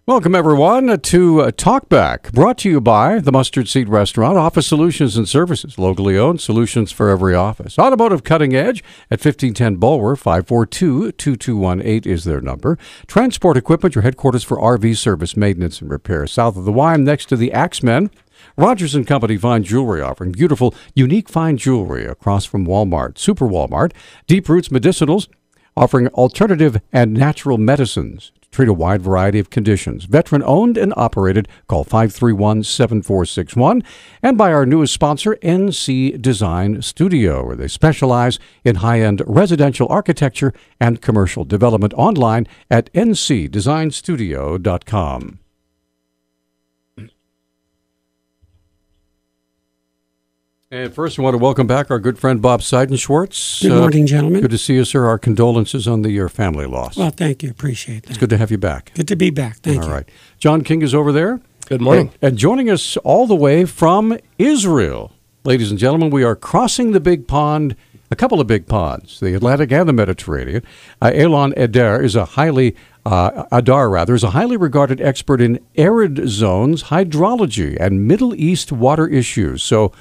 Welcome, everyone, to Talkback, brought to you by the Mustard Seed Restaurant, Office Solutions and Services, locally owned, solutions for every office. Automotive Cutting Edge at 1510 Bulwer, 542-2218 is their number. Transport Equipment, your headquarters for RV service, maintenance, and repair. South of the Wyme, next to the Axemen. Rogers & Company Fine Jewelry, offering beautiful, unique fine jewelry across from Walmart, Super Walmart. Deep Roots Medicinals, offering alternative and natural medicines to treat a wide variety of conditions. Veteran-owned and operated. Call 531-7461. And by our newest sponsor, NC Design Studio, where they specialize in high-end residential architecture and commercial development. Online at ncdesignstudio.com. And first, I want to welcome back our good friend Bob Seidenschwartz. Good morning, gentlemen. Good to see you, sir. Our condolences on your family loss. Well, thank you. Appreciate that. It's good to have you back. Good to be back. Thank you. All right. John King is over there. Good morning. And joining us all the way from Israel. Ladies and gentlemen, we are crossing the big pond, a couple of big ponds, the Atlantic and the Mediterranean. Eilon Adar is a highly regarded expert in arid zones, hydrology, and Middle East water issues. So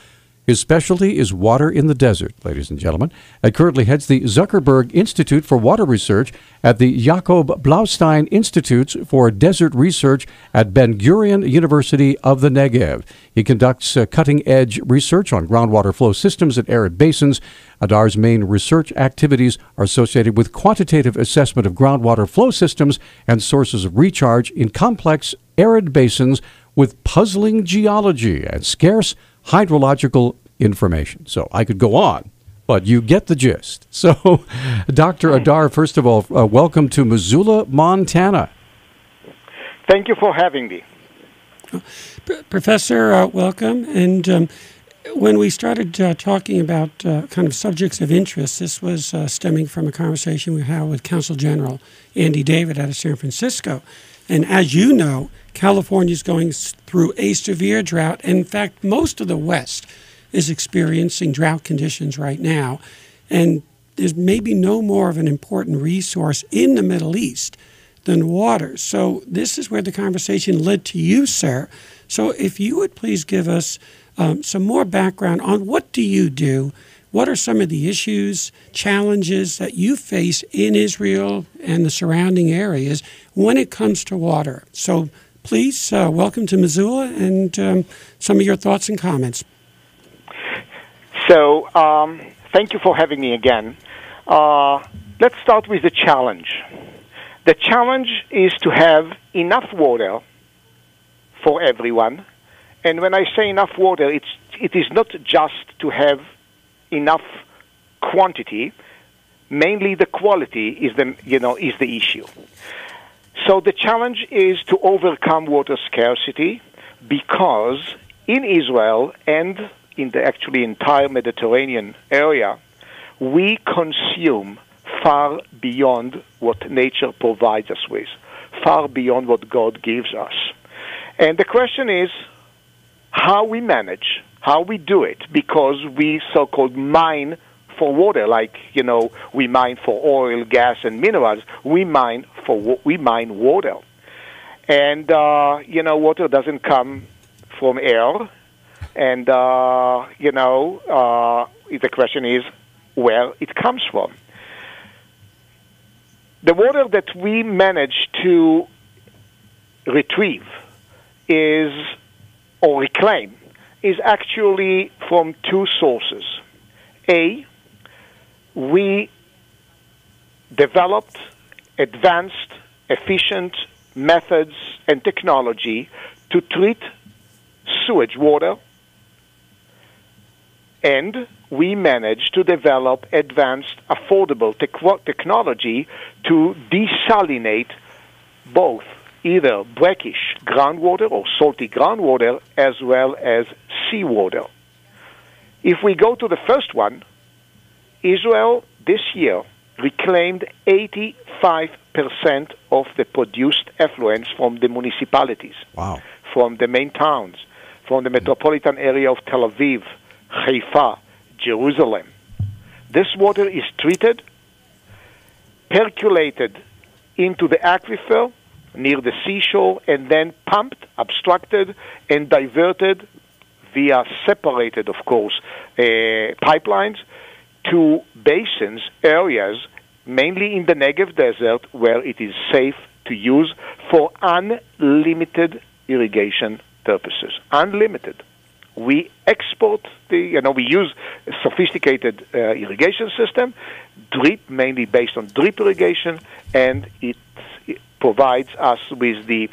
his specialty is water in the desert, ladies and gentlemen. He currently heads the Zuckerberg Institute for Water Research at the Jacob Blaustein Institutes for Desert Research at Ben-Gurion University of the Negev. He conducts cutting-edge research on groundwater flow systems in arid basins. Adar's main research activities are associated with quantitative assessment of groundwater flow systems and sources of recharge in complex arid basins with puzzling geology and scarce hydrological information. So I could go on, but you get the gist. So, Dr. Adar, first of all, welcome to Missoula, Montana. Thank you for having me. Professor, welcome. And when we started talking about kind of subjects of interest, this was stemming from a conversation we had with Consul General Andy David out of San Francisco. And as you know, California is going through a severe drought. And in fact, most of the West is experiencing drought conditions right now. And there's maybe no more of an important resource in the Middle East than water. So this is where the conversation led to you, sir. So if you would please give us some more background on what do you do? What are some of the issues, challenges that you face in Israel and the surrounding areas when it comes to water? So please, welcome to Missoula and some of your thoughts and comments. So thank you for having me again. Let's start with the challenge. The challenge is to have enough water for everyone. And when I say enough water, it is not just to have enough quantity. Mainly the quality is the issue. So the challenge is to overcome water scarcity, because in Israel and in the actually entire Mediterranean area, we consume far beyond what nature provides us with, far beyond what God gives us. And the question is how we manage, how we do it, because we so-called mine for water, like, we mine for oil, gas, and minerals. We mine water. And, water doesn't come from air. And, the question is where it comes from. The water that we manage to retrieve or reclaim is actually from two sources. A, we developed advanced, efficient methods and technology to treat sewage water, and we managed to develop advanced, affordable technology to desalinate both either brackish groundwater or salty groundwater as well as seawater. If we go to the first one, Israel this year reclaimed 85% of the produced effluents from the municipalities, from the main towns, from the metropolitan area of Tel Aviv, Haifa, Jerusalem. This water is treated, percolated into the aquifer, near the seashore and then pumped, abstracted, and diverted via separated, of course, pipelines to basins, areas, mainly in the Negev Desert, where it is safe to use for unlimited irrigation purposes. Unlimited. We export we use a sophisticated irrigation system, drip, mainly based on drip irrigation, and it provides us with the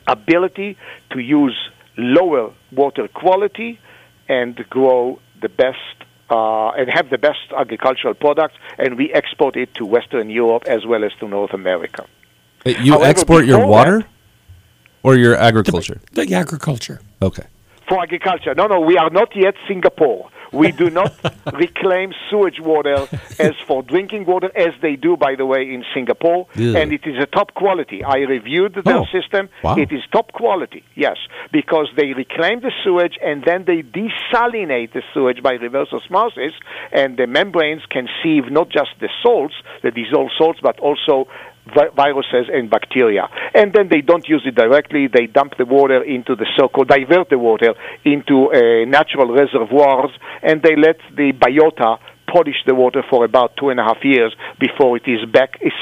ability to use lower water quality and grow the best and have the best agricultural products, and we export it to Western Europe as well as to North America. You export your water or your agriculture? The agriculture. Okay. For agriculture. No, we are not yet Singapore. We do not reclaim sewage water as for drinking water, as they do, by the way, in Singapore. Yeah. And it is a top quality. I reviewed their system. Wow. It is top quality, yes, because they reclaim the sewage and then they desalinate the sewage by reverse osmosis, and the membranes can sieve not just the salts, the dissolved salts, but also viruses and bacteria. And then they don't use it directly. They dump the water into the so-called, divert the water into natural reservoirs, and they let the biota polish the water for about 2.5 years before it is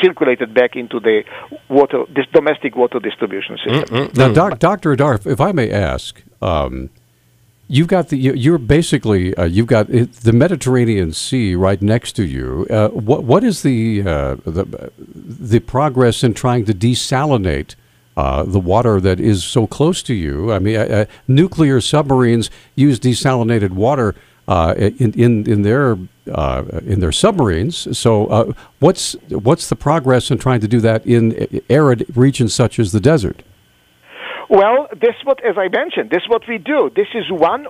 circulated back into the water, this domestic water distribution system. Now, Dr. Adar, if I may ask, you've got you've got the Mediterranean Sea right next to you. What is the progress in trying to desalinate the water that is so close to you? I mean, nuclear submarines use desalinated water in their submarines. So, what's the progress in trying to do that in arid regions such as the desert? Well, as I mentioned, this is what we do. This is one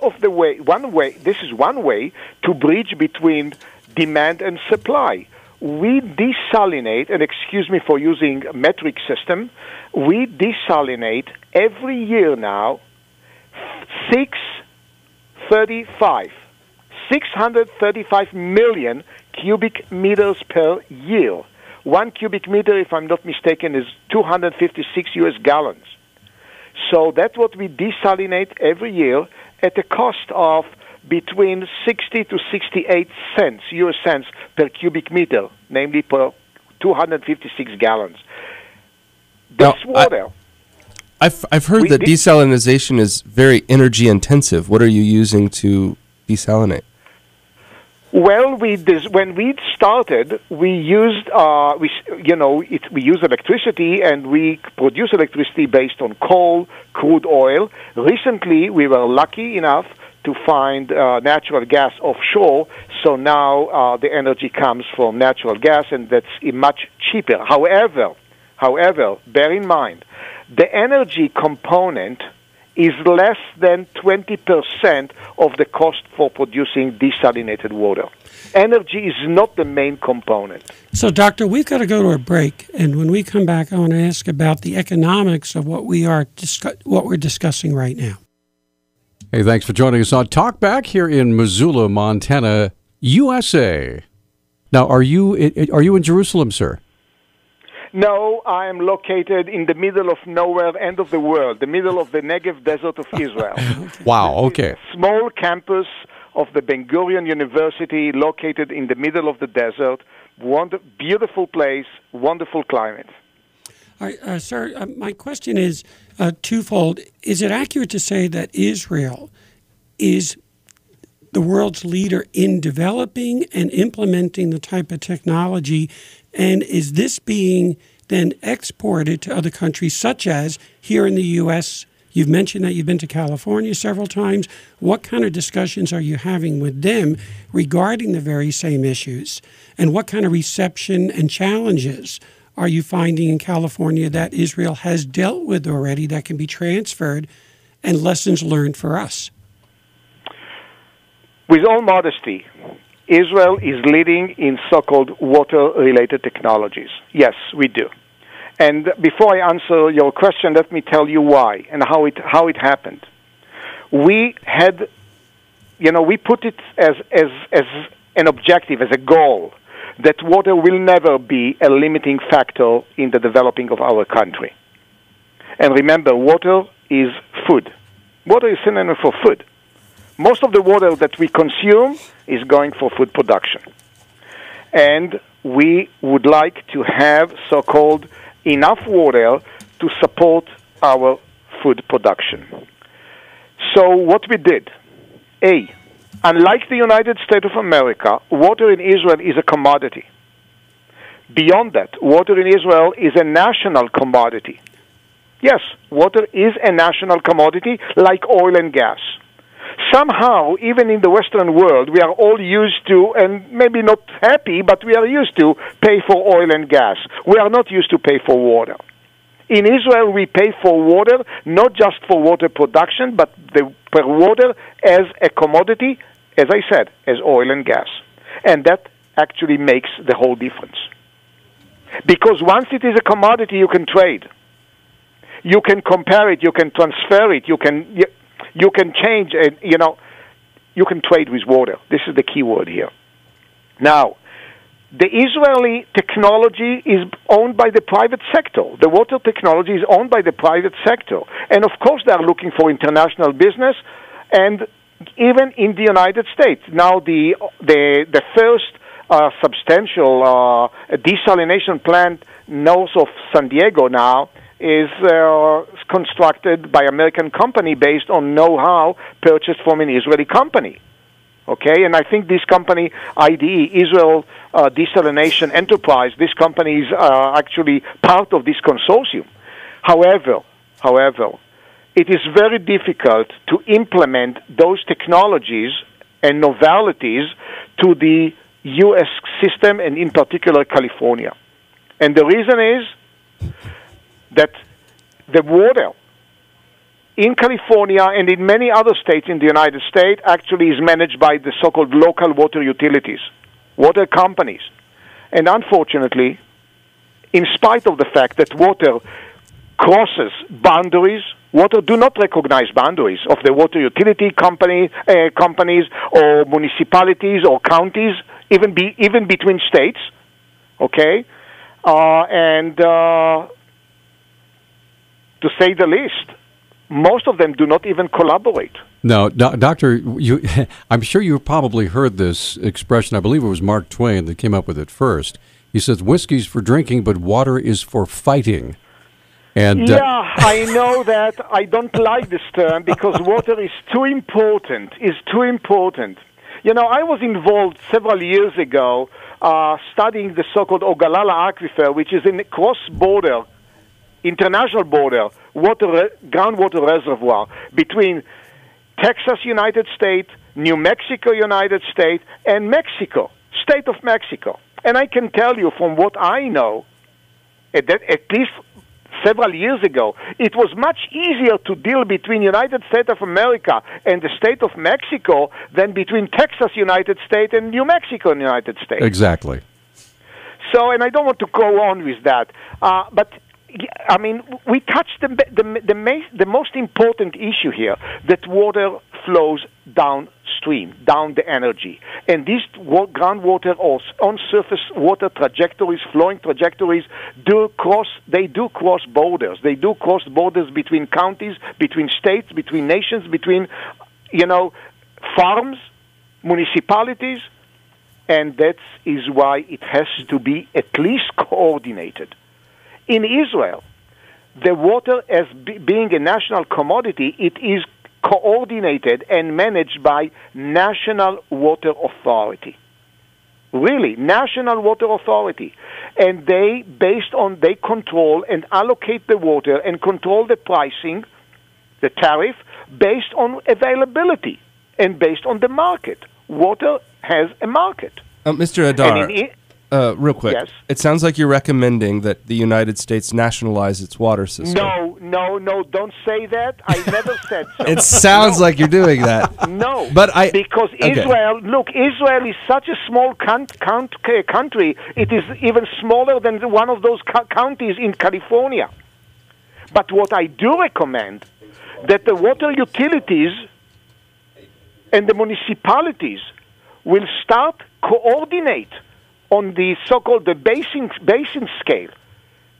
way to bridge between demand and supply. We desalinate, and excuse me for using metric system, we desalinate every year now 635 million cubic meters per year. 1 cubic meter, if I'm not mistaken, is 256 US gallons. So that's what we desalinate every year at a cost of between 60 to 68 cents, US cents per cubic meter, namely per 256 gallons. This water... I've heard that desalination is very energy intensive. What are you using to desalinate? Well, when we started, we used we use electricity, and we produce electricity based on coal, crude oil. Recently, we were lucky enough to find natural gas offshore, so now the energy comes from natural gas, and that's much cheaper. However, bear in mind, the energy component is less than 20% of the cost for producing desalinated water. Energy is not the main component. So, Doctor, we've got to go to a break, and when we come back, I want to ask about the economics of what we're discussing right now. Hey, thanks for joining us on Talkback here in Missoula, Montana, USA. Now, are you in Jerusalem, sir? No, I am located in the middle of nowhere, end of the world, the middle of the Negev Desert of Israel. Wow, okay. A small campus of the Ben Gurion University located in the middle of the desert. Beautiful place, wonderful climate. All right, sir, my question is twofold. Is it accurate to say that Israel is the world's leader in developing and implementing the type of technology, and is this being then exported to other countries, such as here in the U.S.? You've mentioned that you've been to California several times. What kind of discussions are you having with them regarding the very same issues? And what kind of reception and challenges are you finding in California that Israel has dealt with already that can be transferred, and lessons learned for us? With all modesty, Israel is leading in so-called water-related technologies. Yes, we do. And before I answer your question, let me tell you why and how it happened. We had, we put it as an objective, as a goal, that water will never be a limiting factor in the developing of our country. And remember, water is food. Water is synonym for food. Most of the water that we consume is going for food production. And we would like to have so-called enough water to support our food production. So what we did, unlike the United States of America, water in Israel is a commodity. Beyond that, water in Israel is a national commodity. Yes, water is a national commodity like oil and gas. Somehow, even in the Western world, we are all used to, and maybe not happy, but we are used to pay for oil and gas. We are not used to pay for water. In Israel, we pay for water, not just for water production, but per water as a commodity, as I said, as oil and gas. And that actually makes the whole difference. Because once it is a commodity, you can trade. You can compare it, you can transfer it, you can change it, you can trade with water. This is the key word here. Now, the Israeli technology is owned by the private sector. The water technology is owned by the private sector. And of course they are looking for international business, and even in the United States. Now the first substantial desalination plant north of San Diego now is constructed by American company based on know-how purchased from an Israeli company. Okay, and I think this company, IDE, Israel Desalination Enterprise, this company is actually part of this consortium. However, it is very difficult to implement those technologies and novelities to the U.S. system, and in particular California. And the reason is that the water in California and in many other states in the United States actually is managed by the so-called local water utilities, water companies. And unfortunately, in spite of the fact that water crosses boundaries, water do not recognize boundaries of the water utility companies or municipalities or counties, even between states, okay? To say the least, most of them do not even collaborate. Now, Doctor, I'm sure you probably heard this expression. I believe it was Mark Twain that came up with it first. He says, whiskey's for drinking, but water is for fighting. And, yeah, I know that. I don't like this term because water is too important. I was involved several years ago studying the so-called Ogallala Aquifer, which is a cross-border, international border, groundwater reservoir between Texas, United States, New Mexico, United States, and Mexico, state of Mexico. And I can tell you from what I know, at least several years ago, it was much easier to deal between United States of America and the state of Mexico than between Texas, United States, and New Mexico, United States. Exactly. So, and I don't want to go on with that, but I mean, we touched the most important issue here, that water flows downstream, down the energy. And these groundwater or on-surface water trajectories, flowing trajectories, do cross borders. They do cross borders between counties, between states, between nations, between, farms, municipalities, and that is why it has to be at least coordinated. In Israel, the water, as being a national commodity, it is coordinated and managed by National Water Authority. Really, National Water Authority. And they control and allocate the water and control the pricing, the tariff, based on availability and based on the market. Water has a market. Mr. Adar, real quick. Yes. It sounds like you're recommending that the United States nationalize its water system. No, don't say that. I never said so. It sounds like you're doing that. No, because Israel is such a small country. It is even smaller than one of those counties in California. But what I do recommend, that the water utilities and the municipalities will start coordinate on the so-called the basin scale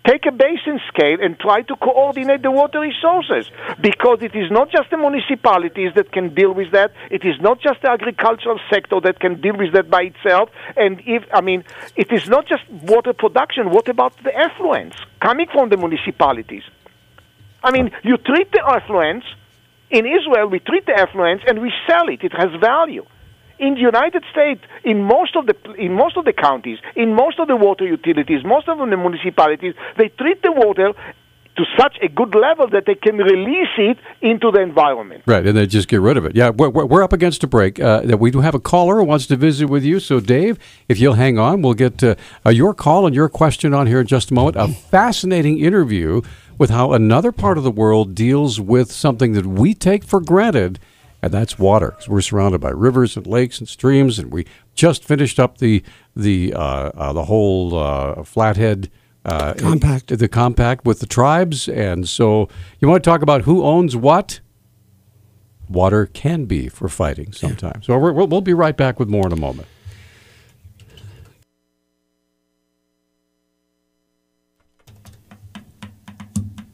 take a basin scale and try to coordinate the water resources, because it is not just the municipalities that can deal with that. It is not just the agricultural sector that can deal with that by itself. And it is not just water production. What about the effluents coming from the municipalities? You treat the effluents. In Israel, we treat the effluents and we sell it. It has value. In the United States, in most of the counties, in most of the water utilities, most of the municipalities, they treat the water to such a good level that they can release it into the environment. Right, and they just get rid of it. Yeah, we're up against a break. We do have a caller who wants to visit with you. So, Dave, if you'll hang on, we'll get your call and your question on here in just a moment. A fascinating interview with how another part of the world deals with something that we take for granted, and that's water. 'Cause we're surrounded by rivers and lakes and streams, and we just finished up the whole Flathead compact. The compact with the tribes. And so you want to talk about who owns what? Water can be for fighting sometimes. So we'll be right back with more in a moment.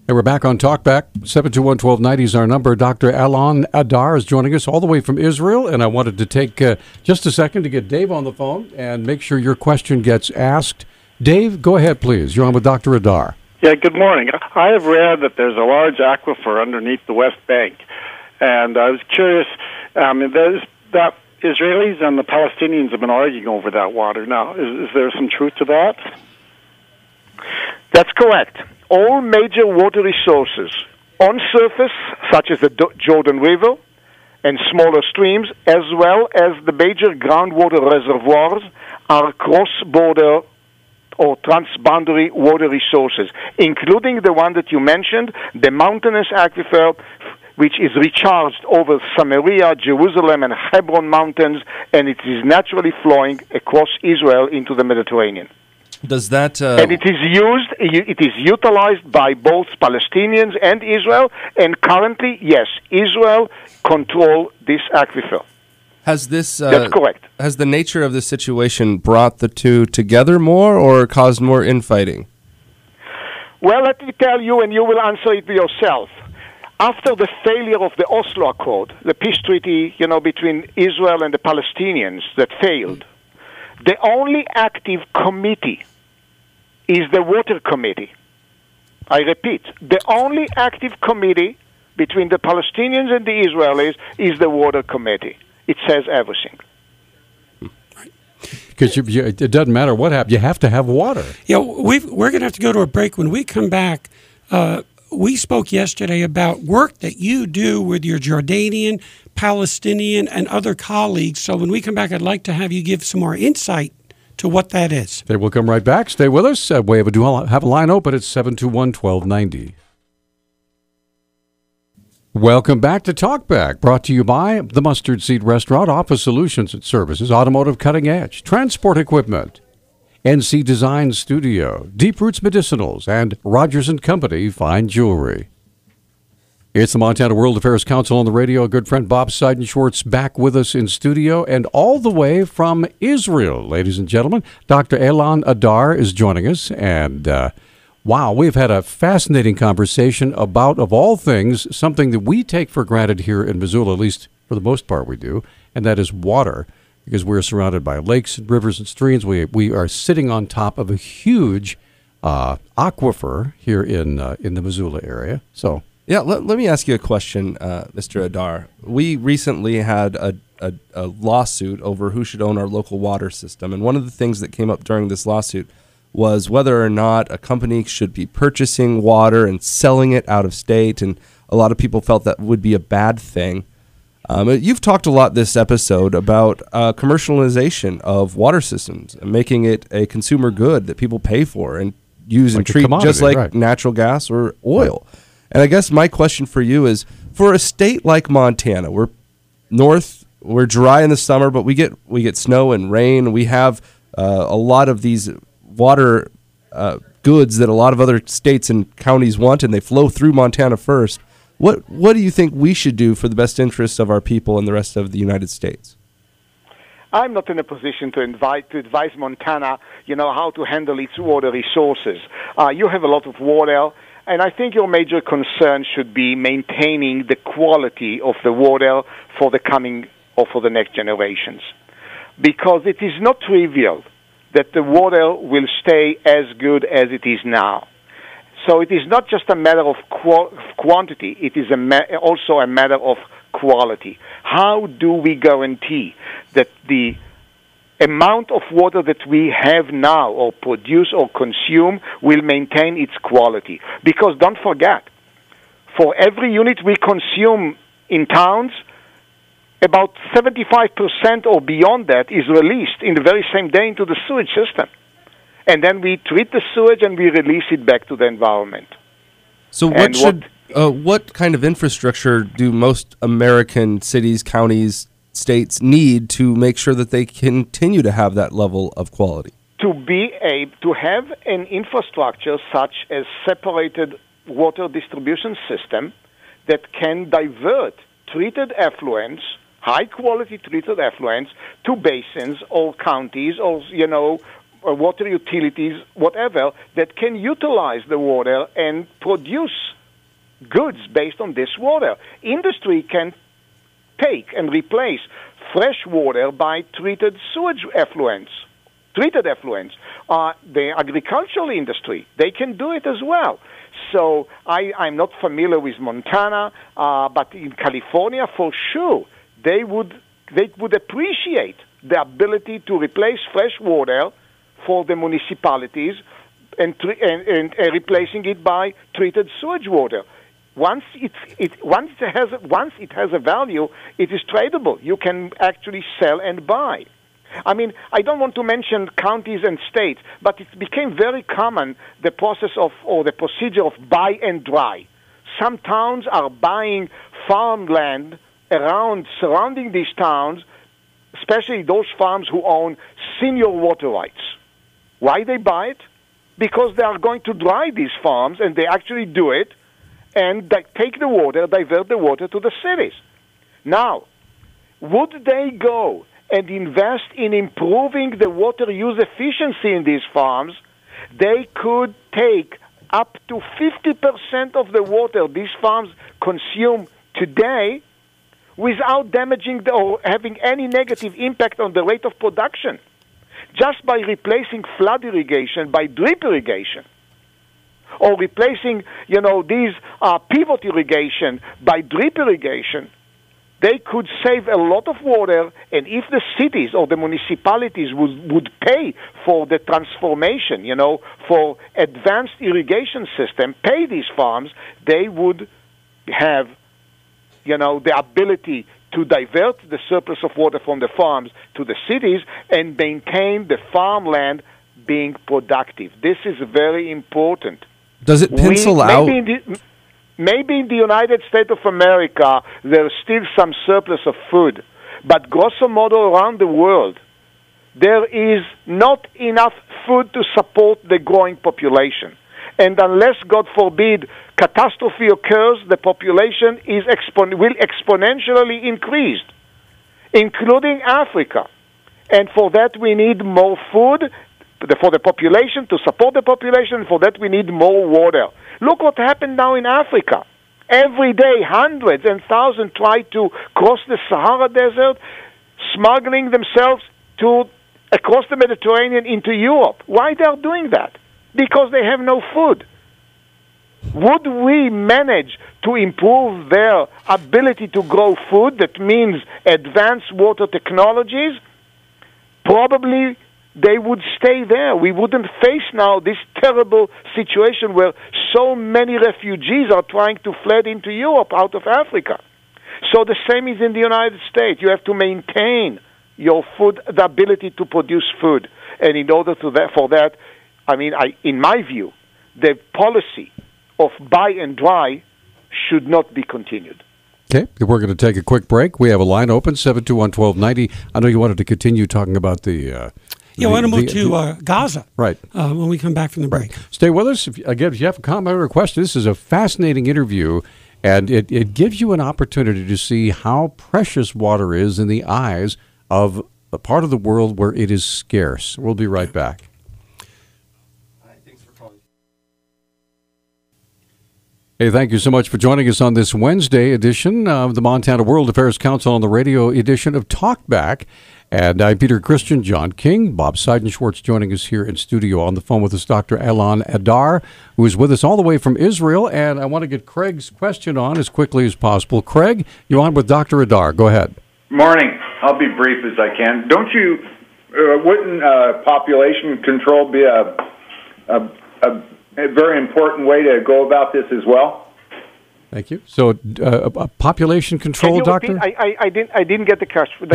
And we're back on Talkback. 721-1290 is our number. Dr. Eilon Adar is joining us all the way from Israel, and I wanted to take just a second to get Dave on the phone and make sure your question gets asked. Dave, go ahead, please. You're on with Dr. Adar. Yeah, good morning. I have read that there's a large aquifer underneath the West Bank, and I was curious, that Israelis and the Palestinians have been arguing over that water now. Is there some truth to that? That's correct. All major water resources on surface, such as the Jordan River and smaller streams, as well as the major groundwater reservoirs, are cross-border or transboundary water resources, including the one that you mentioned, the mountainous aquifer, which is recharged over Samaria, Jerusalem, and Hebron mountains, and it is naturally flowing across Israel into the Mediterranean. Does that and it is utilized by both Palestinians and Israel, and currently, yes, Israel control this aquifer. Has this That's correct. Has the nature of this situation brought the two together more or caused more infighting? Well, let me tell you, and you will answer it yourself. After the failure of the Oslo Accord, the peace treaty, between Israel and the Palestinians that failed, the only active committee is the Water Committee. I repeat, the only active committee between the Palestinians and the Israelis is the Water Committee. It says everything. Because it doesn't matter what happens, you have to have water. Yeah, we're going to have to go to a break. When we come back, we spoke yesterday about work that you do with your Jordanian, Palestinian, and other colleagues. So when we come back, I'd like to have you give some more insight to what that is. Okay, we'll come right back. Stay with us. We have a line open at 721-1290. Welcome back to Talkback, brought to you by the Mustard Seed Restaurant, Office Solutions and Services, Automotive Cutting Edge, Transport Equipment, NC Design Studio, Deep Roots Medicinals, and Rogers & Company Fine Jewelry. It's the Montana World Affairs Council on the radio. Good friend Bob Seidenschwartz back with us in studio, and all the way from Israel, ladies and gentlemen. Dr. Eilon Adar is joining us, and wow, we've had a fascinating conversation about, of all things, something that we take for granted here in Missoula, at least for the most part we do, and that is water, because we're surrounded by lakes and rivers and streams. We are sitting on top of a huge aquifer here in the Missoula area. So. Yeah, let me ask you a question, Mr. Adar. We recently had a lawsuit over who should own our local water system, and one of the things that came up during this lawsuit was whether or not a company should be purchasing water and selling it out of state, and a lot of people felt that would be a bad thing. You've talked a lot this episode about commercialization of water systems and making it a consumer good that people pay for and use and treat just like natural gas or oil. Right. And I guess my question for you is, for a state like Montana, we're north, we're dry in the summer, but we get snow and rain. We have a lot of these water goods that a lot of other states and counties want, and they flow through Montana first. What do you think we should do for the best interests of our people and the rest of the United States? I'm not in a position to advise Montana, how to handle its water resources. You have a lot of water, and I think your major concern should be maintaining the quality of the water for the coming or for the next generations. Because it is not trivial that the water will stay as good as it is now. So it is not just a matter of quantity, it is also a matter of quality. How do we guarantee that the amount of water that we have now or produce or consume will maintain its quality? Because don't forget, for every unit we consume in towns, about 75% or beyond that is released in the very same day into the sewage system. And then we treat the sewage and we release it back to the environment. So what kind of infrastructure do most American cities, counties, states need to make sure that they continue to have that level of quality? To have an infrastructure such as separated water distribution system that can divert treated effluents, high-quality treated effluents, to basins or counties or, or water utilities, whatever, that can utilize the water and produce goods based on this water. Industry can take and replace fresh water by treated sewage effluents, treated effluents. The agricultural industry, they can do it as well. So I'm not familiar with Montana, but in California, for sure, they would appreciate the ability to replace fresh water for the municipalities and replacing it by treated sewage water. Once it has a value, it is tradable. You can actually sell and buy. I mean, I don't want to mention counties and states, but it became very common, the process or the procedure of buy and dry. Some towns are buying farmland surrounding these towns, especially those farms who own senior water rights. Why they buy it? Because they are going to dry these farms, and they actually do it, and they take the water, divert the water to the cities. Now, would they go and invest in improving the water use efficiency in these farms? They could take up to 50% of the water these farms consume today without damaging or having any negative impact on the rate of production, just by replacing flood irrigation by drip irrigation, or replacing, these pivot irrigation by drip irrigation. They could save a lot of water, and if the cities or the municipalities would pay for the transformation, for advanced irrigation system, pay these farms, they would have, the ability to divert the surplus of water from the farms to the cities and maintain the farmland being productive. This is very important. Does it pencil out? Maybe in the United States of America, there's still some surplus of food. But grosso modo around the world, there is not enough food to support the growing population. And unless, God forbid, catastrophe occurs, the population will exponentially increase, including Africa. And for that, we need more food for the population, to support the population. For that, we need more water. Look what happened now in Africa. Every day, hundreds and thousands try to cross the Sahara Desert, smuggling themselves across the Mediterranean into Europe. Why they are doing that? Because they have no food. Would we manage to improve their ability to grow food, that means advanced water technologies? Probably they would stay there. We wouldn't face now this terrible situation where so many refugees are trying to flee into Europe out of Africa. So the same is in the United States. You have to maintain your food, the ability to produce food. And in order for that, in my view, the policy of buy and dry should not be continued. Okay, we're going to take a quick break. We have a line open, 721-1290. I know you wanted to continue talking about the... I want to move to Gaza. Right. When we come back from the break. Stay with us. If you have a comment or a question, this is a fascinating interview, and it gives you an opportunity to see how precious water is in the eyes of a part of the world where it is scarce. We'll be right back. Hey, thank you so much for joining us on this Wednesday edition of the Montana World Affairs Council on the radio edition of Talkback. And I'm Peter Christian, John King, Bob Seidenschwartz joining us here in studio. On the phone with us, Dr. Eilon Adar, who is with us all the way from Israel. And I want to get Craig's question on as quickly as possible. Craig, you're on with Dr. Adar. Go ahead. Morning. I'll be brief as I can. Wouldn't population control be a very important way to go about this as well? Thank you. So, population control, Doctor? I didn't get the question. Would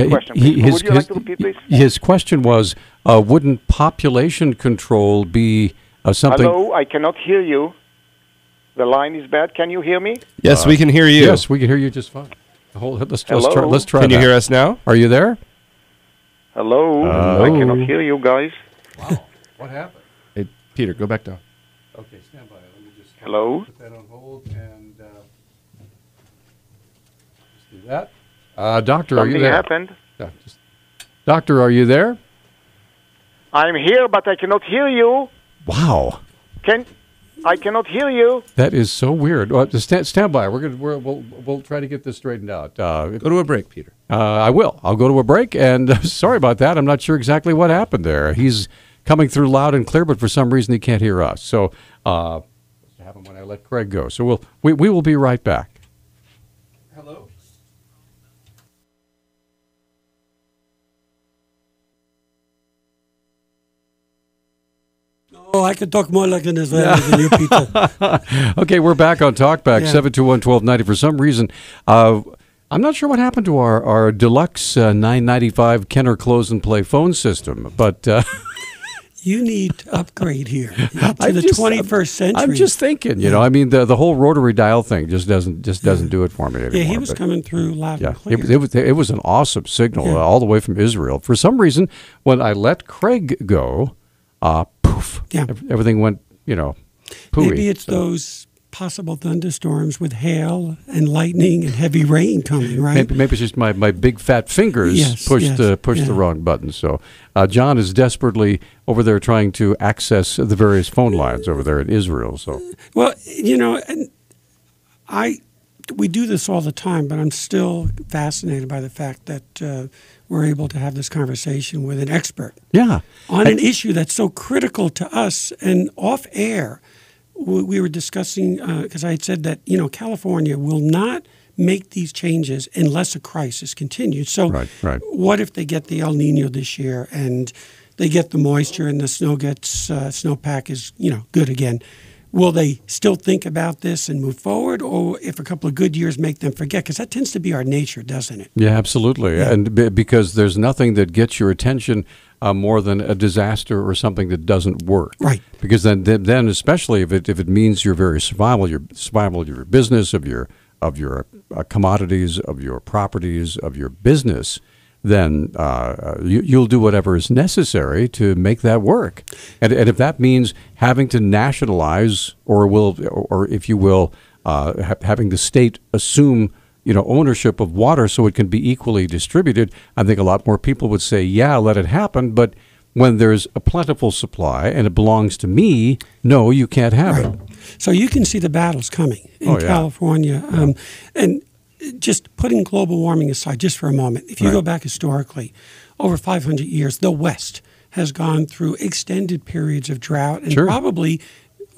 you like to repeat, please? His question was, wouldn't population control be something... Hello, I cannot hear you. The line is bad. Can you hear me? Yes, we can hear you. Yes, we can hear you just fine. Let's try Can you hear us now? Are you there? Hello? I cannot hear you, guys. Wow. What happened? Hey, Peter, go back down. Okay, stand by. Let me just Hello? Put that on hold and just do that. Doctor, are you there? Something happened. Doctor, are you there? I'm here, but I cannot hear you. Wow. I cannot hear you. That is so weird. Stand by. We'll try to get this straightened out. Go to a break, Peter. I will. I'll go to a break. And sorry about that. I'm not sure exactly what happened there. He's coming through loud and clear, but for some reason he can't hear us. So what's to happen when I let Craig go? So we will be right back. Hello. Oh, I could talk more like an Israeli than you, Peter. Okay, we're back on Talkback, 721-1290. For some reason, I'm not sure what happened to our deluxe $9.95 Kenner Close and Play phone system, but... You need to upgrade here to the 21st century. I'm just thinking, I mean, the whole rotary dial thing just doesn't do it for me anymore. Yeah, he was coming through loud and clear. It was an awesome signal all the way from Israel. For some reason, when I let Craig go, poof, everything went, pooey. Maybe it's those possible thunderstorms with hail and lightning and heavy rain coming, right? Maybe it's just my big fat fingers pushed the wrong button. So John is desperately over there trying to access the various phone lines over there in Israel. So well, we do this all the time, but I'm still fascinated by the fact that we're able to have this conversation with an expert on an issue that's so critical to us. And off air, we were discussing, because I had said that, California will not make these changes unless a crisis continues. So what if they get the El Nino this year and they get the moisture and the snowpack is, good again? Will they still think about this and move forward, or if a couple of good years make them forget? Because that tends to be our nature, doesn't it? Yeah, absolutely. Yeah. And because there's nothing that gets your attention more than a disaster or something that doesn't work. Right. Because then especially if it means your very survival of your business, of your commodities, of your properties, of your business, then you'll do whatever is necessary to make that work. And if that means having to nationalize, or if you will, having the state assume ownership of water so it can be equally distributed, I think a lot more people would say, yeah, let it happen. But when there's a plentiful supply and it belongs to me, no, you can't have it. So you can see the battles coming in California. And just putting global warming aside just for a moment, if you go back historically, over 500 years, the West has gone through extended periods of drought, and probably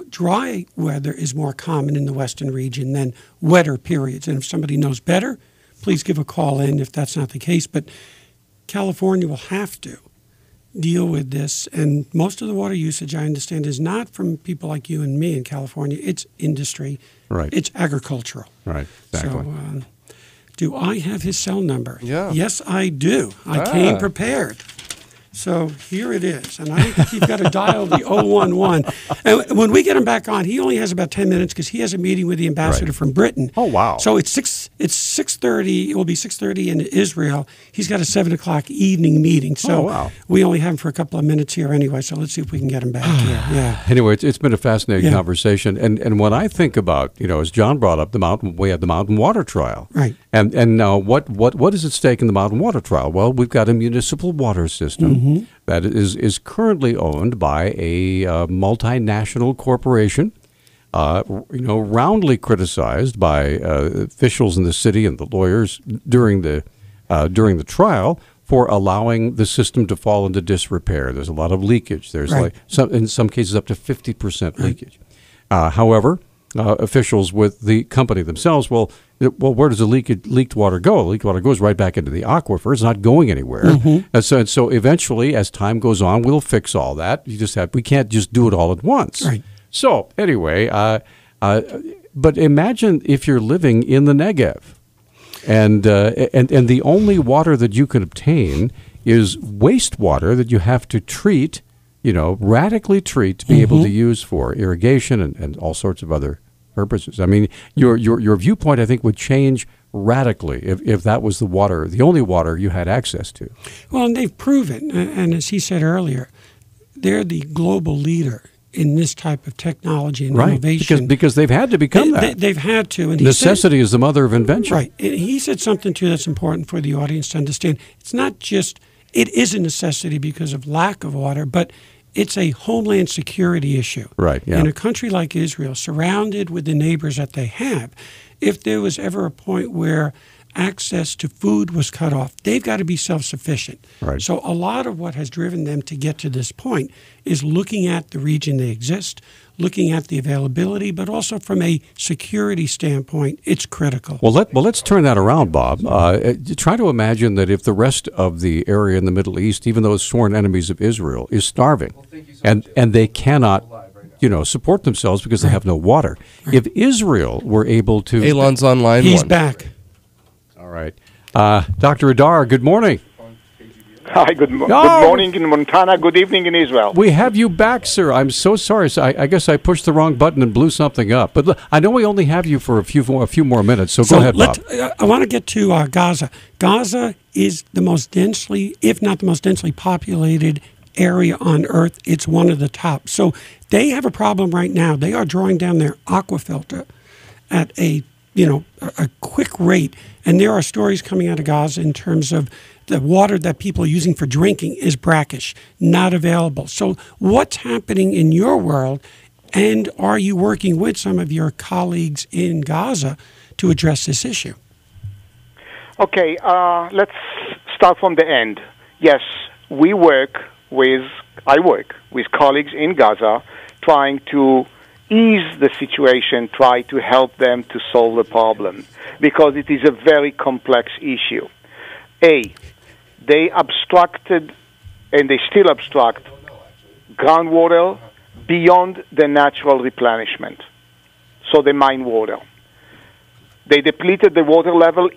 dry weather is more common in the Western region than wetter periods. And if somebody knows better, please give a call in if that's not the case. But California will have to deal with this. And most of the water usage, I understand, is not from people like you and me in California. It's industry. Right. It's agricultural. Right, exactly. So do I have his cell number? Yeah. Yes, I do. I came prepared. So here it is. And I think you've got to dial the 011. And when we get him back on, he only has about 10 minutes because he has a meeting with the ambassador from Britain. Oh, wow. So it's 6:30. It will be 6:30 in Israel. He's got a 7 o'clock evening meeting. So we only have him for a couple of minutes here anyway. So let's see if we can get him back here. Yeah. Anyway, it's been a fascinating conversation. And when I think about, as John brought up, we have the mountain water trial. Right. And now what is at stake in the mountain water trial? Well, we've got a municipal water system that is currently owned by a multinational corporation, roundly criticized by officials in the city and the lawyers during the trial for allowing the system to fall into disrepair. There's a lot of leakage. There's in some cases up to 50% leakage. However, officials with the company themselves, well, where does the leaked water go? The leaked water goes right back into the aquifer. It's not going anywhere. And so eventually, as time goes on, we'll fix all that. We can't just do it all at once. Right. So anyway, but imagine if you're living in the Negev, and the only water that you can obtain is wastewater that you have to treat, radically treat to be able to use for irrigation and all sorts of other purposes. I mean, your viewpoint, I think, would change radically if that was the only water you had access to. Well, and they've proven, and as he said earlier, they're the global leader in this type of technology and innovation. Because they've had to become that. They've had to. And necessity is the mother of invention. Right. And he said something, too, that's important for the audience to understand. It's not just, it is a necessity because of lack of water, but it's a homeland security issue. Right, yeah. In a country like Israel, surrounded with the neighbors that they have, if there was ever a point where access to food was cut off, they've got to be self-sufficient. Right. So a lot of what has driven them to get to this point is looking at the region they exist, looking at the availability, but also from a security standpoint, it's critical. Well, let's turn that around, Bob. Try to imagine that if the rest of the area in the Middle East, even those sworn enemies of Israel, is starving, and they cannot support themselves because they have no water. Right. If Israel were able to... Eilon's online. He's back. All right. Dr. Adar, good morning. Hi, good morning in Montana, good evening in Israel. We have you back, sir. I'm so sorry. So I guess I pushed the wrong button and blew something up. But look, I know we only have you for a few more minutes, so go ahead, Bob. I want to get to Gaza. Gaza is the most densely, if not the most densely populated area on Earth. It's one of the top. So they have a problem right now. They are drawing down their aquafilter at a quick rate. And there are stories coming out of Gaza in terms of the water that people are using for drinking is brackish, not available. So what's happening in your world, and are you working with some of your colleagues in Gaza to address this issue? Okay, let's start from the end. Yes, I work with colleagues in Gaza trying to ease the situation, try to help them to solve the problem, because it is a very complex issue. They obstructed, and they still obstruct, groundwater beyond the natural replenishment. So they mine water. They depleted the water level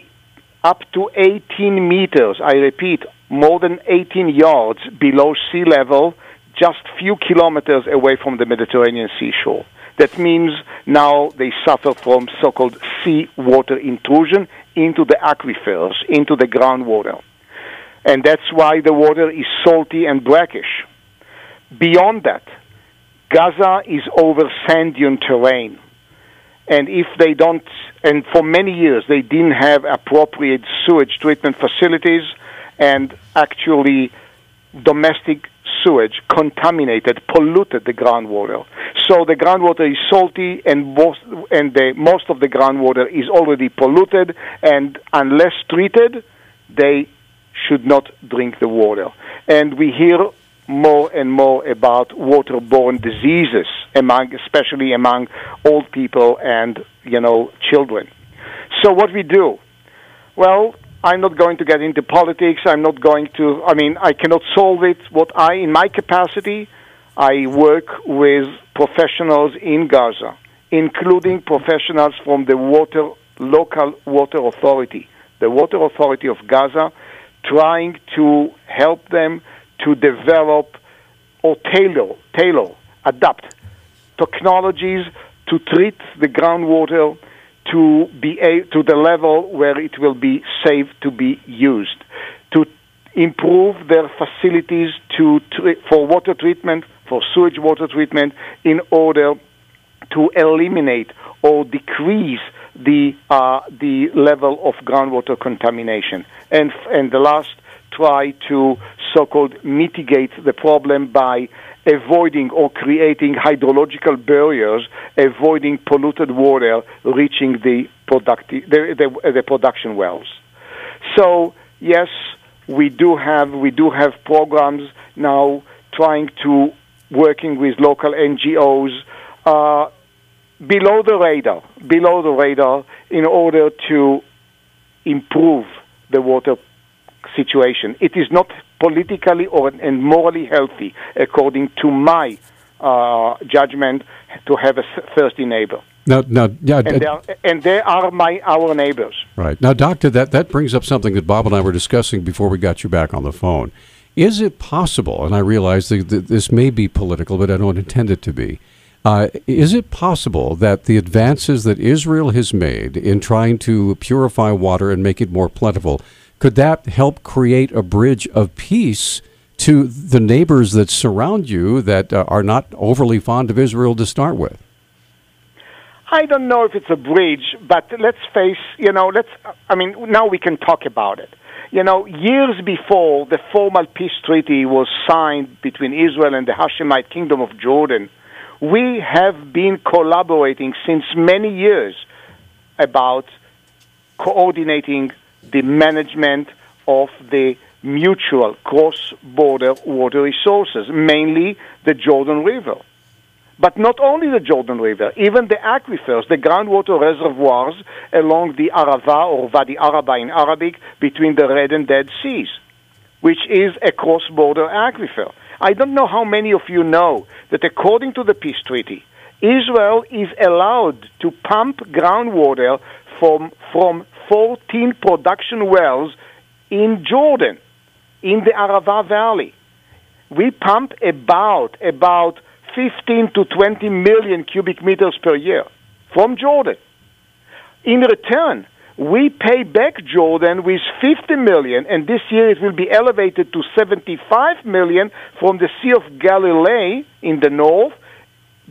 up to 18 meters. I repeat, more than 18 yards below sea level, just few kilometers away from the Mediterranean seashore. That means now they suffer from so-called seawater intrusion into the aquifers, into the groundwater. And that's why the water is salty and brackish. Beyond that, Gaza is over sand dune terrain. And if they don't, and for many years they didn't have appropriate sewage treatment facilities, and actually domestic sewage contaminated, polluted the groundwater. So the groundwater is salty, and most of the groundwater is already polluted, and unless treated, they should not drink the water. And we hear more and more about waterborne diseases, especially among old people and, children. So what we do? Well, I'm not going to get into politics. I cannot solve it. In my capacity, I work with professionals in Gaza, including professionals from the local water authority, the water authority of Gaza, trying to help them to develop or adapt technologies to treat the groundwater to the level where it will be safe to be used, to improve their facilities for water treatment, for sewage water treatment, in order to eliminate or decrease the level of groundwater contamination, and the last, try to so-called mitigate the problem by avoiding or creating hydrological barriers, avoiding polluted water reaching the production wells. So yes, we do have programs now trying to working with local NGOs below the radar in order to improve the water situation. It is not politically and morally healthy, according to my judgment, to have a thirsty neighbor. And they are our neighbors. Right. Now, Doctor, that brings up something that Bob and I were discussing before we got you back on the phone. Is it possible, and I realize that this may be political, but I don't intend it to be, is it possible that the advances that Israel has made in trying to purify water and make it more plentiful, could that help create a bridge of peace to the neighbors that surround you that are not overly fond of Israel to start with? I don't know if it's a bridge, but let's face, now we can talk about it. Years before the formal peace treaty was signed between Israel and the Hashemite Kingdom of Jordan, we have been collaborating since many years about coordinating the management of the mutual cross-border water resources, mainly the Jordan River. But not only the Jordan River, even the aquifers, the groundwater reservoirs along the Arava, or Wadi Araba in Arabic, between the Red and Dead Seas, which is a cross-border aquifer. I don't know how many of you know that according to the peace treaty, Israel is allowed to pump groundwater from 14 production wells in Jordan, in the Arava Valley. We pump about 15 to 20 million cubic meters per year from Jordan. In return, we pay back Jordan with 50 million, and this year it will be elevated to 75 million from the Sea of Galilee in the north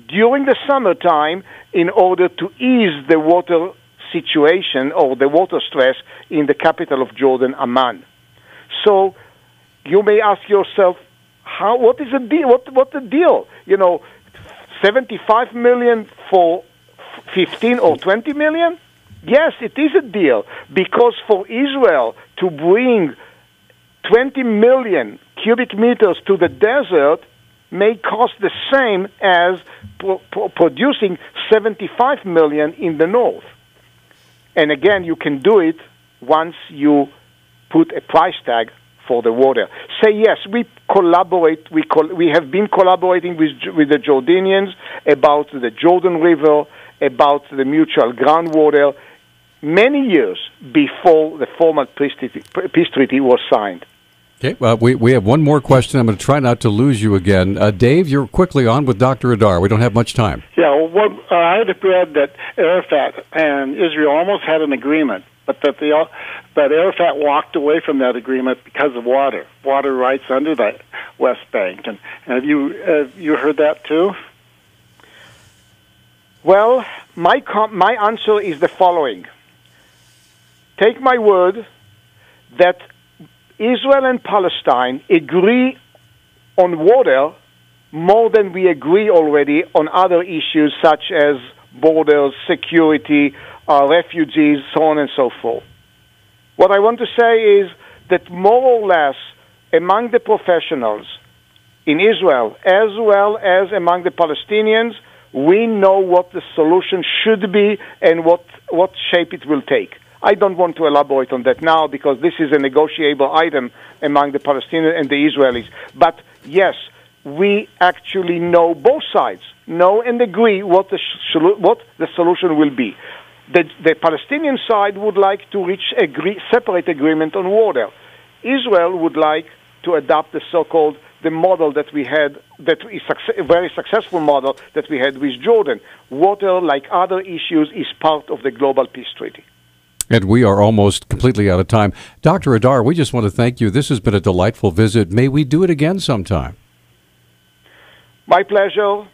during the summertime in order to ease the water situation or the water stress in the capital of Jordan, Amman. So you may ask yourself, what is the deal? What's the deal? 75 million for 15 or 20 million? Yes, it is a deal, because for Israel to bring 20 million cubic meters to the desert may cost the same as producing 75 million in the north. And again, you can do it once you put a price tag for the water. Say yes, we collaborate. We have been collaborating with the Jordanians about the Jordan River, about the mutual groundwater, many years before the formal peace treaty was signed. Okay, well, we have one more question. I'm going to try not to lose you again. Dave, you're quickly on with Dr. Adar. We don't have much time. Yeah, well, I had read that Arafat and Israel almost had an agreement, but that Arafat walked away from that agreement because of water rights under the West Bank. And have you heard that too? Well, my answer is the following. Take my word that Israel and Palestine agree on water more than we agree already on other issues such as borders, security, refugees, so on and so forth. What I want to say is that more or less among the professionals in Israel as well as among the Palestinians, we know what the solution should be and what shape it will take. I don't want to elaborate on that now because this is a negotiable item among the Palestinians and the Israelis. But yes, we actually know, both sides know and agree what the solution will be. The Palestinian side would like to reach separate agreement on water. Israel would like to adopt the so-called the model that we had, that is a very successful model that we had with Jordan. Water, like other issues, is part of the global peace treaty. And we are almost completely out of time. Dr. Adar, we just want to thank you. This has been a delightful visit. May we do it again sometime? My pleasure.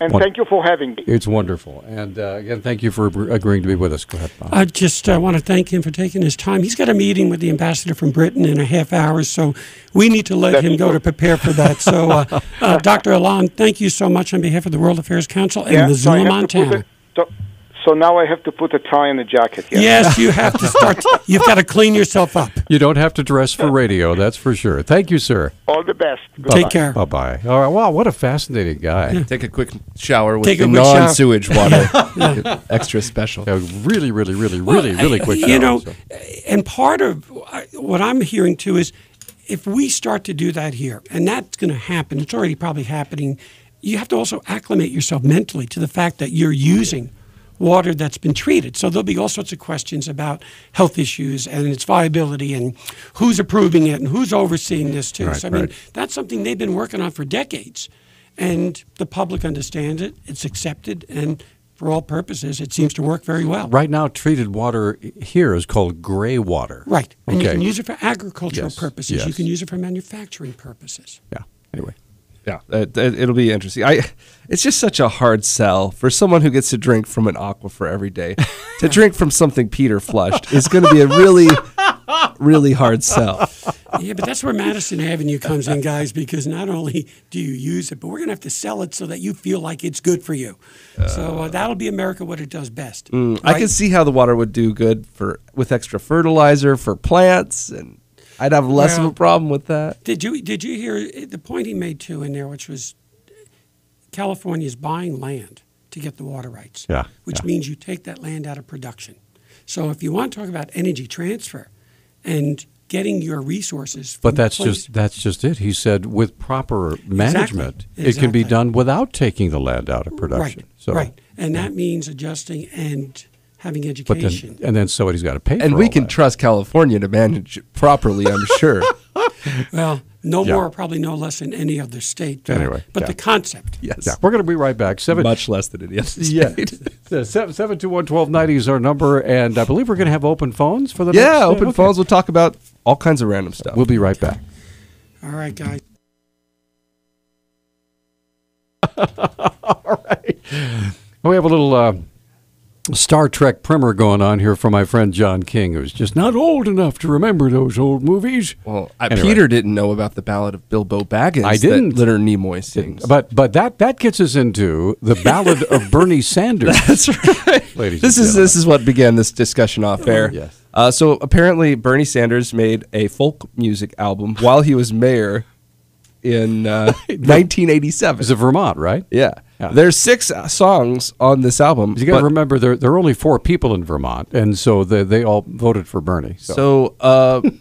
And thank you for having me. It's wonderful. And again, thank you for agreeing to be with us. Go ahead, Bob. I just want to thank him for taking his time. He's got a meeting with the ambassador from Britain in a half hour, so we need to let him go to prepare for that. So, Dr. Eilon, thank you so much on behalf of the World Affairs Council and Missoula, Montana. So now I have to put a tie and a jacket. Yes, you have to start. You've got to clean yourself up. You don't have to dress for radio, that's for sure. Thank you, sir. All the best. Take care. Bye-bye. All right. Wow, what a fascinating guy. Yeah. Take a quick shower with the non-sewage water. Extra special. Really quick shower. You know, and part of what I'm hearing, too, is if we start to do that here, and that's going to happen, it's already probably happening, you have to also acclimate yourself mentally to the fact that you're using water that's been treated. So there'll be all sorts of questions about health issues and its viability and who's approving it and who's overseeing this too. Right, so I mean, that's something they've been working on for decades. And the public understands it, it's accepted, and for all purposes, it seems to work very well. Right now, treated water here is called gray water. Right. And Okay. you can use it for agricultural purposes. Yes. You can use it for manufacturing purposes. Yeah. Anyway. Yeah, it'll be interesting. It's just such a hard sell for someone who gets to drink from an aquifer every day. To drink from something Peter flushed is going to be a really, really hard sell. Yeah, but that's where Madison Avenue comes in, guys, because not only do you use it, but we're going to have to sell it so that you feel like it's good for you. So that'll be America what it does best. Right? I can see how the water would do good with extra fertilizer for plants, and I'd have less of a problem with that. Did you hear the point he made too in there, which was California is buying land to get the water rights, which means you take that land out of production. So if you want to talk about energy transfer and getting your resources, but that's just it. He said with proper management, it can be done without taking the land out of production. Right, and that means adjusting and having education. And then somebody's got to pay for it. And we can trust California to manage it properly, I'm sure. Well, no more, probably no less than any other state. Anyway. But the concept. Yes. Yeah, we're going to be right back. Much less than any other state. 721-1290 is our number, and I believe we're going to have open phones for the next. Yeah, open phones. We'll talk about all kinds of random stuff. We'll be right back. All right, guys. All right. We have a little Star Trek primer going on here for my friend John King, who's just not old enough to remember those old movies. Well, Peter didn't know about the Ballad of Bilbo Baggins. I didn't. That Leonard Nimoy sings. But that gets us into the Ballad of Bernie Sanders. That's right. Ladies this is what began this discussion off air. Yes. So apparently Bernie Sanders made a folk music album while he was mayor in 1987. It's Vermont, right? Yeah. There's 6 songs on this album. You got to remember, there are only 4 people in Vermont, and so they all voted for Bernie. So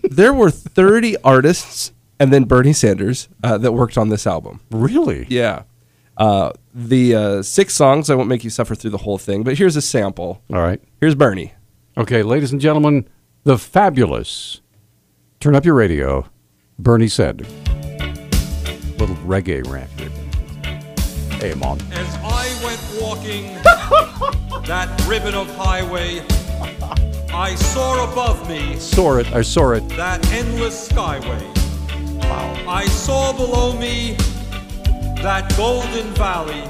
there were 30 artists and then Bernie Sanders that worked on this album. Really? Yeah. The 6 songs, I won't make you suffer through the whole thing, but here's a sample. All right. Here's Bernie. Okay, ladies and gentlemen, the fabulous, turn up your radio, Bernie Sanders. Little reggae rant here. Hey, Mom. As I went walking that ribbon of highway, I saw above me I saw it. that endless skyway. Wow. I saw below me that golden valley.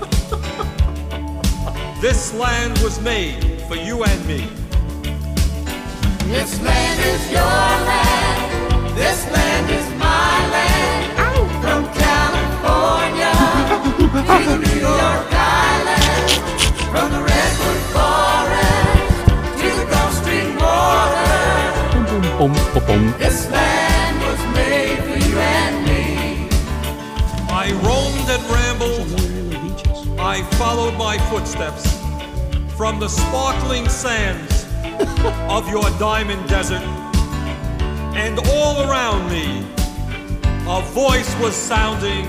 This land was made for you and me. This land is your land. This land is my land. From California to the New York Island, from the Redwood Forest to the Gulf Stream water. This land was made for you and me. I roamed and rambled. I followed my footsteps from the sparkling sands of your diamond desert, and all around me a voice was sounding.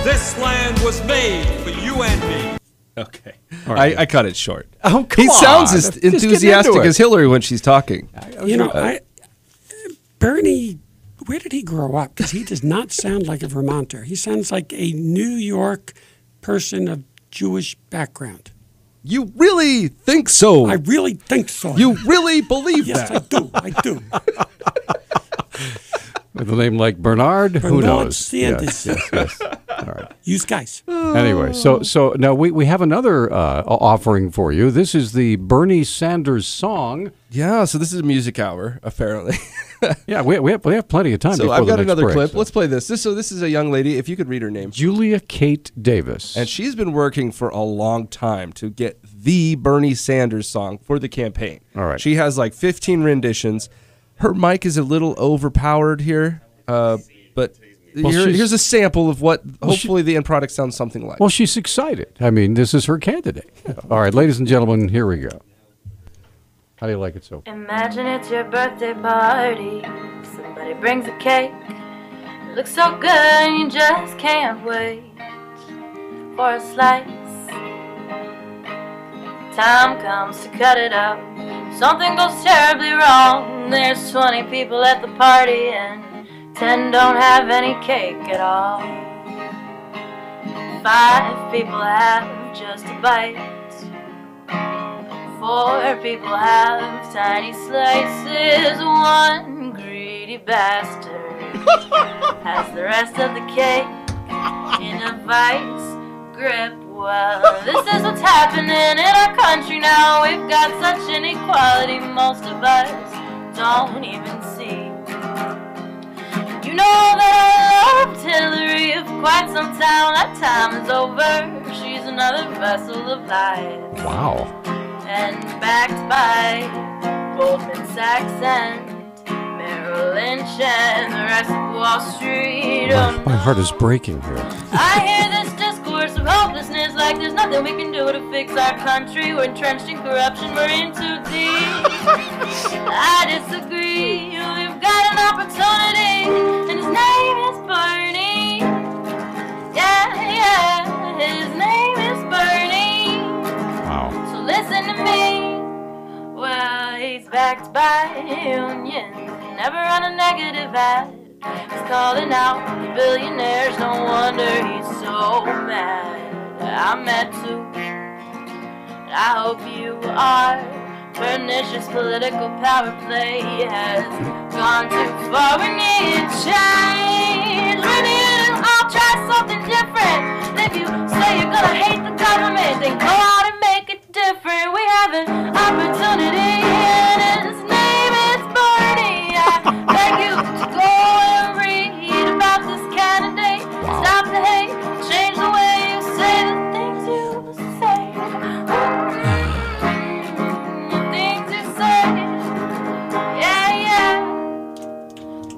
This land was made for you and me. Okay. Right. I cut it short. Oh, come he on. sounds as enthusiastic as Hillary when she's talking. You know, Bernie, where did he grow up? Because he does not sound like a Vermonter. He sounds like a New York person of Jewish background. You really think so? I really think so. You really believe yes, that? I do. With a name like Bernard, who knows? Sanders. Yes. All right. Use guys. Anyway, so now we have another offering for you. This is the Bernie Sanders song. Yeah, so this is a music hour, apparently. Yeah, we have plenty of time. So before I've the got next another break, clip. so. Let's play this. So this is a young lady, if you could read her name. Julia Kate Davis. And she's been working for a long time to get the Bernie Sanders song for the campaign. All right. She has like 15 renditions. Her mic is a little overpowered here, but here's a sample of what hopefully the end product sounds something like. Well, she's excited. I mean, this is her candidate. All right, ladies and gentlemen, here we go. How do you like it so far? Imagine it's your birthday party. Somebody brings a cake. It looks so good and you just can't wait for a slice. Time comes to cut it up. Something goes terribly wrong. There's 20 people at the party and 10 don't have any cake at all. 5 people have just a bite. 4 people have tiny slices. 1 greedy bastard has the rest of the cake in a vice grip. Well, this is what's happening in our country now. We've got such inequality, most of us don't even see. You know that I loved Hillary for quite some time. That time is over. She's another vessel of lies. Wow. And backed by Goldman Sachs and Merrill Lynch and the rest of Wall Street. My heart is breaking here. I hear this discourse of hopelessness like there's nothing we can do to fix our country. We're entrenched in corruption, we're in too deep. I disagree. We've got an opportunity, and his name is Bernie. Yeah, his name is Bernie. Wow. So listen to me. Well, he's backed by unions, never run a negative ad. He's calling out the billionaires, no wonder he's so mad. I'm mad too, and I hope you are. Pernicious political power play has gone too far. We need change. We need to all try something different. And if you say you're gonna hate the government, then go out and make it different. We have an opportunity, and his name is Bernie. I beg you to go and read about this candidate. Wow. Stop the hate, change the way you say the things you say. The things you say. Yeah.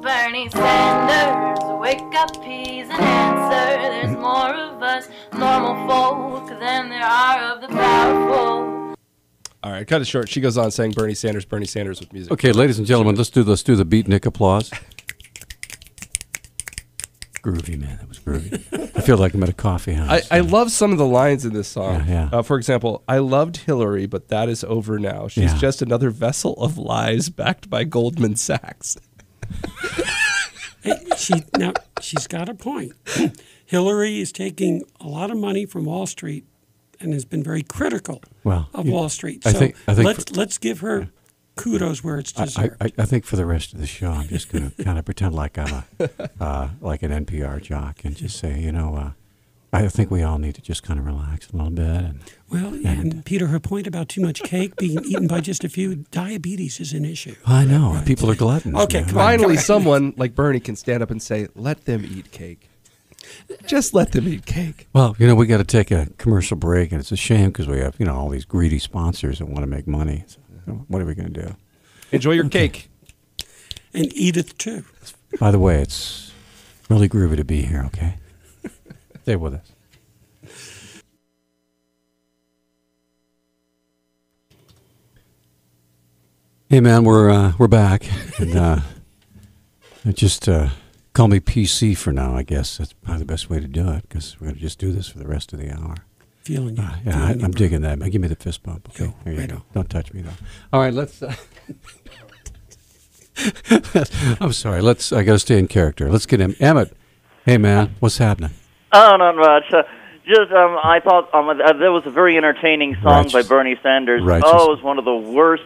Bernie Sanders, wake up, he's an answer. There's more of us normal folk than there are of the powerful. All right, cut it short. She goes on saying Bernie Sanders with music. Okay, ladies and gentlemen, let's do the beatnik applause. Groovy, man. That was groovy. I feel like I'm at a coffee house. I love some of the lines in this song. Yeah. For example, I loved Hillary, but that is over now. She's just another vessel of lies backed by Goldman Sachs. Hey, she's got a point. Hillary is taking a lot of money from Wall Street and has been very critical of Wall Street. So I think let's give her kudos where it's deserved. I think for the rest of the show, I'm just going to kind of pretend like I'm like an NPR jock and just say, I think we all need to just kind of relax a little bit. And Peter, her point about too much cake being eaten by just a few, diabetes is an issue. I know. Right. People are gluttons. Okay, finally someone like Bernie can stand up and say, let them eat cake. Just let them eat cake. Well, we got to take a commercial break, and it's a shame because we have, all these greedy sponsors that want to make money. So what are we going to do? Enjoy your cake. And Edith, too. By the way, it's really groovy to be here, okay? Stay with us. Hey, man, we're back. And just call me PC for now, I guess. That's probably the best way to do it, because we're going to just do this for the rest of the hour. Feeling you. I'm digging that. Give me the fist bump. Okay, right Don't touch me, though. All right, let's... I'm sorry. I got to stay in character. Let's get him. Emmett. Hey, man. What's happening? Oh, not much. I thought there was a very entertaining song by Bernie Sanders. Righteous. Oh, it was one of the worst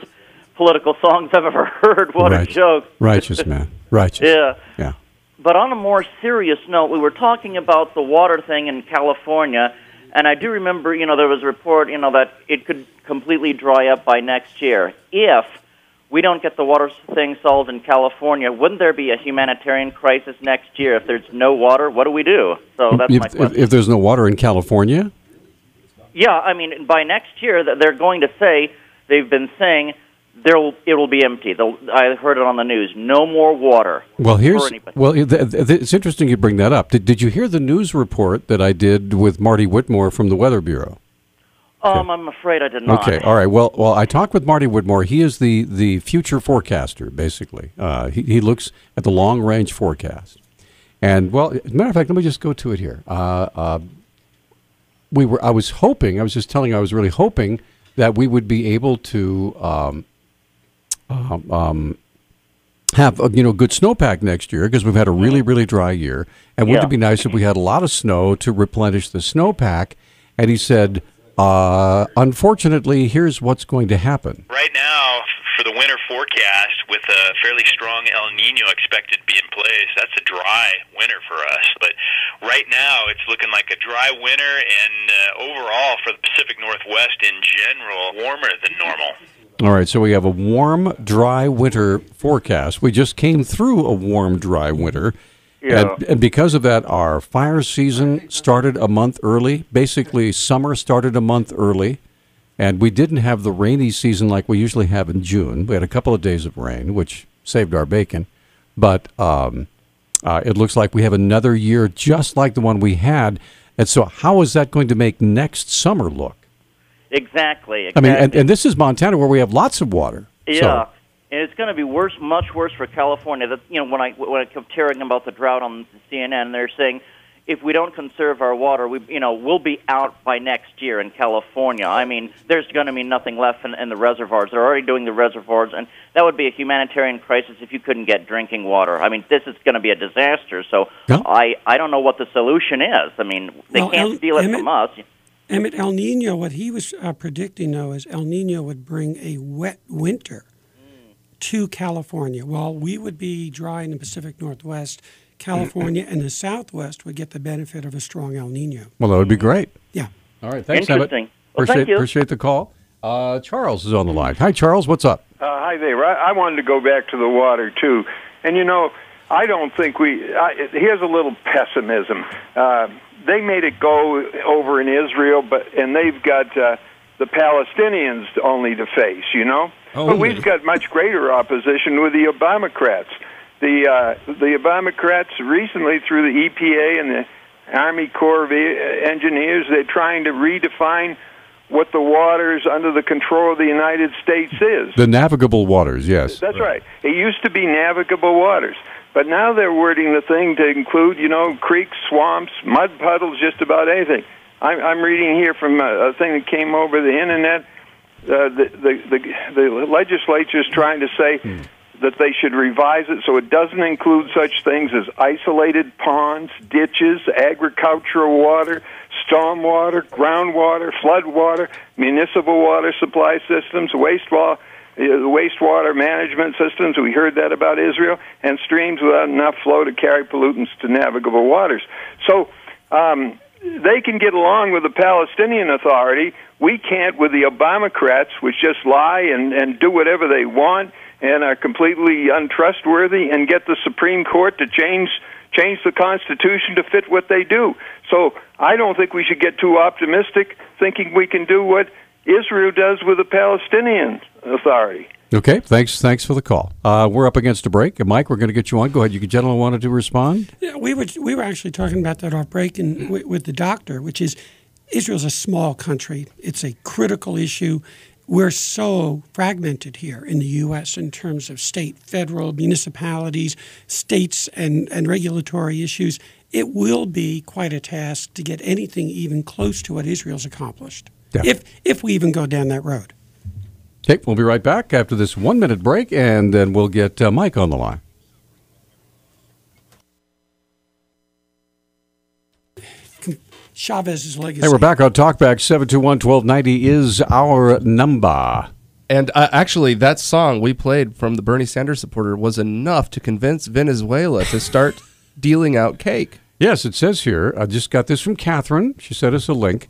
political songs I've ever heard. What a joke. Righteous, man. Righteous. Yeah. Yeah. But on a more serious note, we were talking about the water thing in California, and I do remember, there was a report, that it could completely dry up by next year. If we don't get the water thing solved in California, wouldn't there be a humanitarian crisis next year? If there's no water, what do we do? So that's my question. If there's no water in California? Yeah, I mean, by next year, they're going to say, they've been saying, it will be empty. I heard it on the news. No more water. Well, it's interesting you bring that up. Did you hear the news report that I did with Marty Whitmore from the Weather Bureau? I'm afraid I did not. Okay, all right. Well, I talked with Marty Whitmore. He is the future forecaster, basically. He looks at the long-range forecast. And, well, as a matter of fact, let me just go to it here. I was really hoping that we would be able to have good snowpack next year because we've had a really, really dry year. And wouldn't it be nice if we had a lot of snow to replenish the snowpack? And he said, unfortunately, here's what's going to happen. Right now, for the winter forecast, with a fairly strong El Nino expected to be in place, that's a dry winter for us. But right now, it's looking like a dry winter, and overall, for the Pacific Northwest in general, warmer than normal. All right, so we have a warm, dry winter forecast. We just came through a warm, dry winter. Yeah. And because of that, our fire season started a month early. Basically, summer started a month early. And we didn't have the rainy season like we usually have in June. We had a couple of days of rain, which saved our bacon. But it looks like we have another year just like the one we had. And so how is that going to make next summer look? Exactly. I mean, and this is Montana where we have lots of water. Yeah. So. And it's going to be worse, much worse for California. When I kept hearing about the drought on CNN, they're saying if we don't conserve our water, we'll be out by next year in California. I mean, there's going to be nothing left in the reservoirs. They're already doing the reservoirs, and that would be a humanitarian crisis if you couldn't get drinking water. I mean, this is going to be a disaster. So I don't know what the solution is. I mean, they can't steal it from us. Emmett, El Nino, what he was predicting, though, is El Nino would bring a wet winter to California. While we would be dry in the Pacific Northwest, California and the Southwest would get the benefit of a strong El Nino. Well, that would be great. Yeah. All right. Thanks, Emmett. Interesting. Well, thank you. Appreciate the call. Charles is on the line. Hi, Charles. What's up? Hi there. I wanted to go back to the water, too. And, I don't think here's a little pessimism. They made it go over in Israel, and they've got the Palestinians only to face, But we've got much greater opposition with the Obamacrats. The Obamacrats recently, through the EPA and the Army Corps of Engineers, they're trying to redefine what the waters under the control of the United States is. The navigable waters, yes. That's right. It used to be navigable waters. But now they're wording the thing to include, creeks, swamps, mud puddles, just about anything. I'm reading here from a thing that came over the Internet. The legislature is trying to say that they should revise it so it doesn't include such things as isolated ponds, ditches, agricultural water, stormwater, groundwater, floodwater, municipal water supply systems, wastewater management systems. We heard that about Israel, and streams without enough flow to carry pollutants to navigable waters. So they can get along with the Palestinian Authority. We can't with the Obamacrats, which just lie and do whatever they want and are completely untrustworthy, and get the Supreme Court to change the Constitution to fit what they do. So I don't think we should get too optimistic thinking we can do what Israel does with the Palestinian Authority. Okay, thanks for the call. We're up against a break. Mike, we're going to get you on. Go ahead. You gentlemen wanted to respond? Yeah, we were actually talking about that off break with the doctor, which is Israel's a small country. It's a critical issue. We're so fragmented here in the U.S. in terms of state, federal, municipalities, states, and regulatory issues. It will be quite a task to get anything even close to what Israel's accomplished, if we even go down that road. Okay, we'll be right back after this 1-minute break, and then we'll get Mike on the line. Chavez's legacy. Hey, we're back on Talkback. 721-1290 is our number. And actually, that song we played from the Bernie Sanders supporter was enough to convince Venezuela to start dealing out cake. Yes, it says here, I just got this from Catherine. She sent us a link.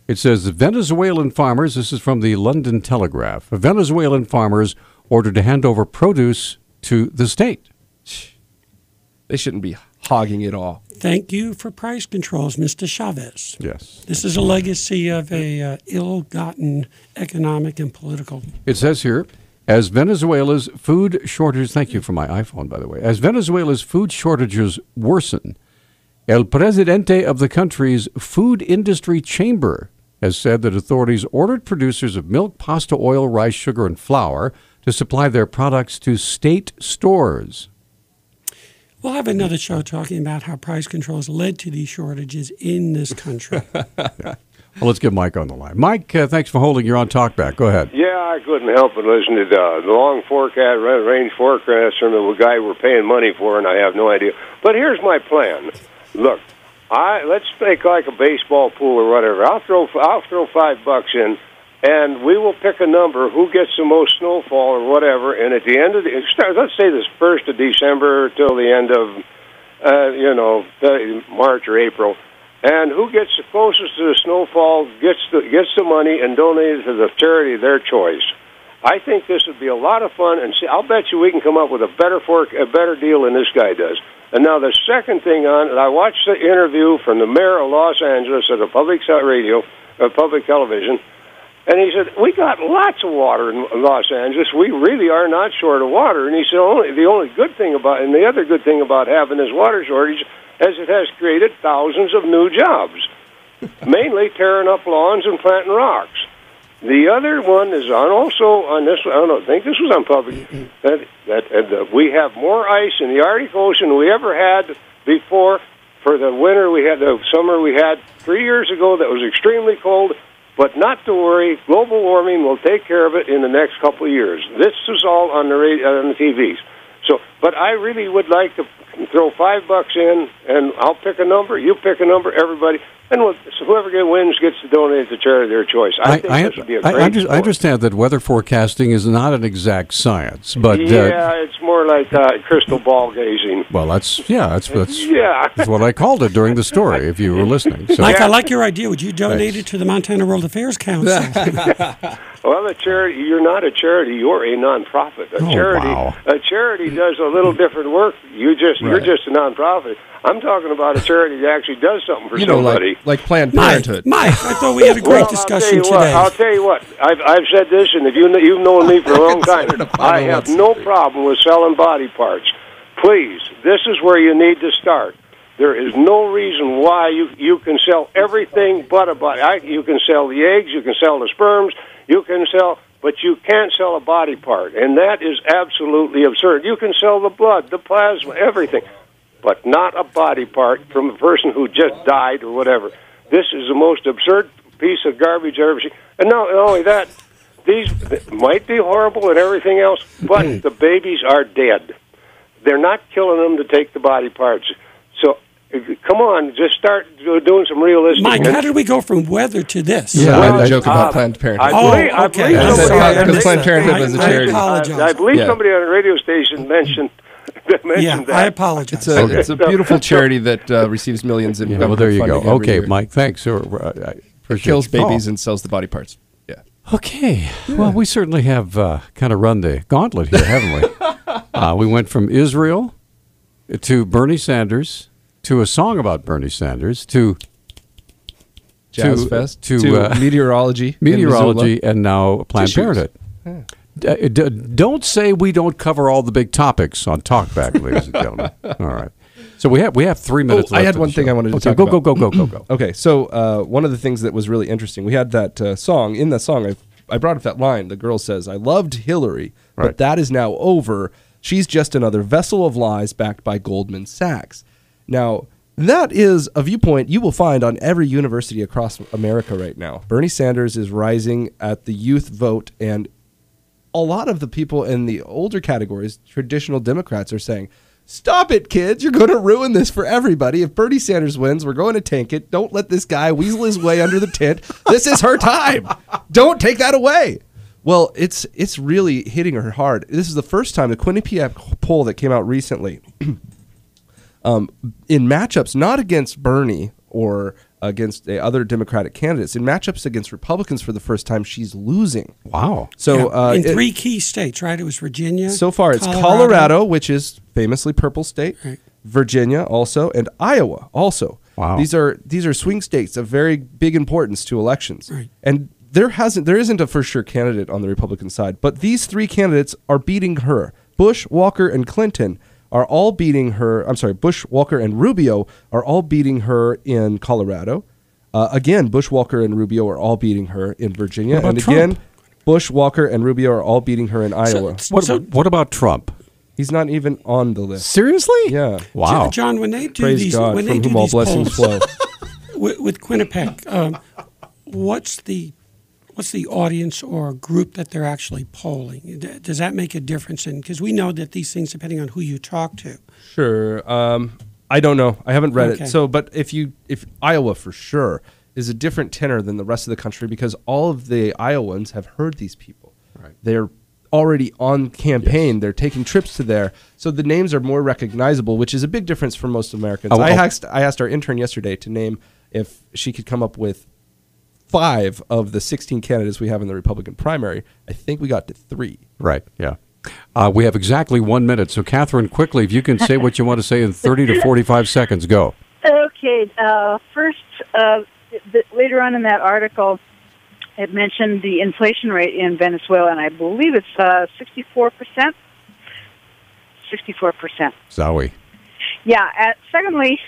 It says the Venezuelan farmers, this is from the London Telegraph, Venezuelan farmers ordered to hand over produce to the state. They shouldn't be hogging it all. Thank you for price controls, Mr. Chavez. Yes. This is a legacy of a ill-gotten economic and political. It says here, as Venezuela's food shortages, thank you for my iPhone, by the way, as Venezuela's food shortages worsen, El Presidente of the country's food industry chamber has said that authorities ordered producers of milk, pasta, oil, rice, sugar, and flour to supply their products to state stores. We'll have another show talking about how price controls led to these shortages in this country. Yeah. Well, let's get Mike on the line. Mike, thanks for holding. You're on Talkback. Go ahead. Yeah, I couldn't help but listen to the long forecast, range forecast from the guy we're paying money for, and I have no idea. But here's my plan. Look, let's make like a baseball pool or whatever. I'll throw $5 in, and we will pick a number who gets the most snowfall or whatever. And at the end of let's say this 1st of December till the end of March or April, and who gets the closest to the snowfall gets the money and donates to the charity of their choice. I think this would be a lot of fun, and I'll bet you we can come up with a better deal than this guy does. And now the second thing I watched the interview from the mayor of Los Angeles at a public television, and he said, we got lots of water in Los Angeles. We really are not short of water. And he said, the only good thing about, and the other good thing about having this water shortage is it has created thousands of new jobs, mainly tearing up lawns and planting rocks. The other one is also on this. I don't think this was on public. That we have more ice in the Arctic Ocean than we ever had before. For the winter the summer we had 3 years ago that was extremely cold. But not to worry, global warming will take care of it in the next couple of years. This is all on the on the TVs. So, but I really would like to throw $5 in, and I'll pick a number. You pick a number, everybody. And whoever wins gets to donate to charity of their choice. I think this would be a great sport. I understand that weather forecasting is not an exact science, but it's more like crystal ball gazing. Well, that's what I called it during the story. If you were listening, so. Mike, I like your idea. Would you donate it to the Montana World Affairs Council? Well, a charity. You're not a charity. You're a nonprofit. A charity does a little different work. You're just a nonprofit. I'm talking about a charity that actually does something for somebody. Like Planned Parenthood. Mike, I thought we had a great discussion today. I'll tell you what. I've said this, and if you've known me for a long time, I have no problem with selling body parts. Please, this is where you need to start. There is no reason why you can sell everything but a body. You can sell the eggs, you can sell the sperms, but you can't sell a body part, and that is absolutely absurd. You can sell the blood, the plasma, everything, but not a body part from a person who just died or whatever. This is the most absurd piece of garbage I've ever seen. And not only that, these might be horrible and everything else, but the babies are dead. They're not killing them to take the body parts. So, come on, just start doing some realistic... Mike, how did we go from weather to this? Yeah, I joke about Planned Parenthood. I believe because Planned Parenthood was a charity. I believe somebody on a radio station mentioned that. I apologize. It's a beautiful charity that receives millions in government there you go. funding Okay, year. Mike, thanks. It kills babies and sells the body parts. Yeah. Okay. Yeah. Well, we certainly have kind of run the gauntlet here, haven't we? We went from Israel to Bernie Sanders to a song about Bernie Sanders to Jazz Fest to meteorology, and now Planned Parenthood. Yeah. Don't say we don't cover all the big topics on Talkback, ladies and gentlemen. All right. So we have 3 minutes left. I had one thing I wanted to talk about. Go. Okay, so one of the things that was really interesting, we had that song. In that song, I brought up that line. The girl says, I loved Hillary, but that is now over. She's just another vessel of lies backed by Goldman Sachs. Now, that is a viewpoint you will find on every university across America right now. Bernie Sanders is rising at the youth vote, and a lot of the people in the older categories, traditional Democrats, are saying, stop it, kids. You're going to ruin this for everybody. If Bernie Sanders wins, we're going to tank it. Don't let this guy weasel his way under the tent. This is her time. Don't take that away. Well, it's really hitting her hard. This is the first time, the Quinnipiac poll that came out recently, in matchups, not against Bernie or against the other Democratic candidates, in matchups against Republicans for the first time, she's losing. Wow. So in 3 key states, right? It was Virginia. So far, it's Colorado, which is famously purple state, right. Virginia also, and Iowa also. Wow. These are swing states of very big importance to elections. Right. And there isn't a for sure candidate on the Republican side, but these 3 candidates are beating her. Bush, Walker, and Clinton are all beating her. I'm sorry, Bush, Walker, and Rubio are all beating her in Colorado. Again, Bush, Walker, and Rubio are all beating her in Virginia. And Trump? again, Bush, Walker, and Rubio are all beating her in Iowa. What about Trump? He's not even on the list. Seriously? Yeah. Wow. John, when they do Praise these, God, when they from do whom all these blessings polls flow. with Quinnipiac, what's the audience or group that they're actually polling? Does that make a difference? Because we know that these things, depending on who you talk to. Sure. I don't know. I haven't read Okay. it. So, but if Iowa for sure is a different tenor than the rest of the country, because all of the Iowans have heard these people. Right. They're already on campaign. Yes. They're taking trips to there. So the names are more recognizable, which is a big difference for most Americans. I asked our intern yesterday to name if she could come up with 5 of the 16 candidates we have in the Republican primary. I think we got to 3. Right, yeah. We have exactly 1 minute. So, Catherine, quickly, if you can say what you want to say in 30 to 45 seconds, go. Okay. First, later on in that article, it mentioned the inflation rate in Venezuela, and I believe it's 64%. 64%. Zowie. Yeah. Secondly,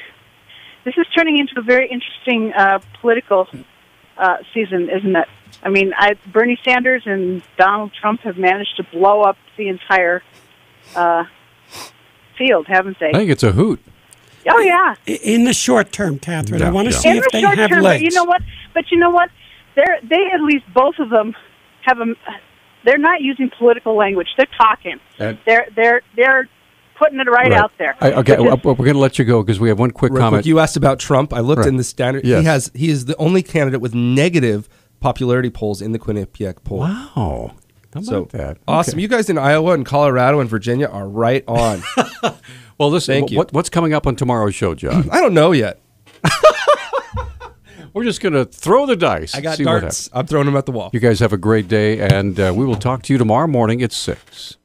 this is turning into a very interesting political season, isn't it? I mean, Bernie Sanders and Donald Trump have managed to blow up the entire field, haven't they? I think it's a hoot. Oh, yeah. In the short term, Catherine, I want to Yeah. see In if the they short have term, legs. But you know what? They at least, both of them have they're not using political language. They're talking. They're putting it right out there. Okay, we're going to let you go because we have one quick comment. You asked about Trump. I looked Right. in the standard. Yes. He is the only candidate with negative popularity polls in the Quinnipiac poll. Wow. How about that? Awesome. Okay. You guys in Iowa and Colorado and Virginia are right on. Well, listen, Thank you. what's coming up on tomorrow's show, John? I don't know yet. We're just going to throw the dice. I got see what darts. happens. I'm throwing them at the wall. You guys have a great day, and we will talk to you tomorrow morning at 6.